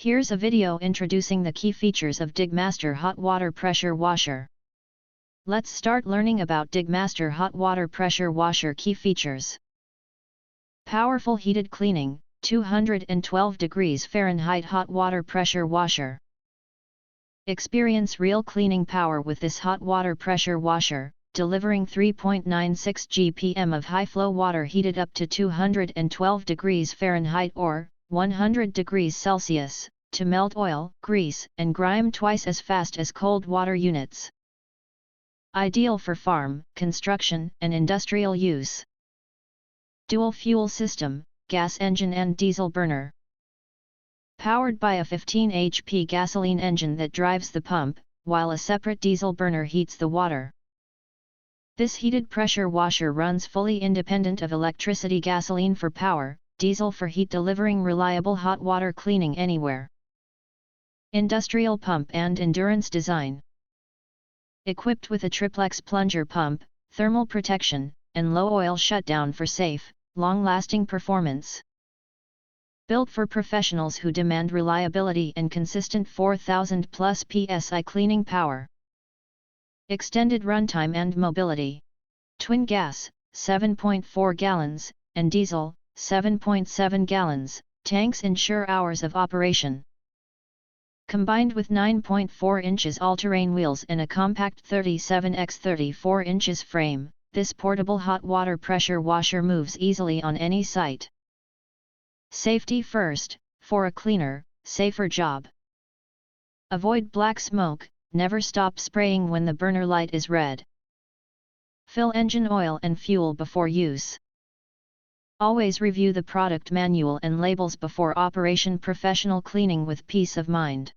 Here's a video introducing the key features of DigMaster Hot Water Pressure Washer. Let's start learning about DigMaster Hot Water Pressure Washer key features. Powerful heated cleaning, 212 degrees Fahrenheit hot water pressure washer. Experience real cleaning power with this hot water pressure washer, delivering 3.96 GPM of high flow water heated up to 212 degrees Fahrenheit or 100 degrees Celsius, to melt oil, grease, and grime twice as fast as cold water units. Ideal for farm, construction, and industrial use. Dual fuel system, gas engine and diesel burner. Powered by a 15 HP gasoline engine that drives the pump, while a separate diesel burner heats the water. This heated pressure washer runs fully independent of electricity, gasoline for power, diesel for heat, delivering reliable hot water cleaning anywhere. Industrial pump and endurance design. Equipped with a Triplex plunger pump, thermal protection, and low oil shutdown for safe, long-lasting performance. Built for professionals who demand reliability and consistent 4000 plus PSI cleaning power. Extended runtime and mobility. Twin gas, 7.4 gallons, and diesel, 7.7 gallons, tanks ensure hours of operation. Combined with 9.4 inches all-terrain wheels and a compact 37x34 inches frame, this portable hot water pressure washer moves easily on any site. Safety first, for a cleaner, safer job. Avoid black smoke, never stop spraying when the burner light is red. Fill engine oil and fuel before use. Always review the product manual and labels before operation. Professional cleaning with peace of mind.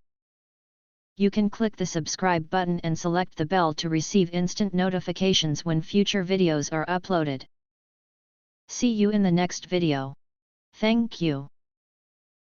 You can click the subscribe button and select the bell to receive instant notifications when future videos are uploaded. See you in the next video. Thank you.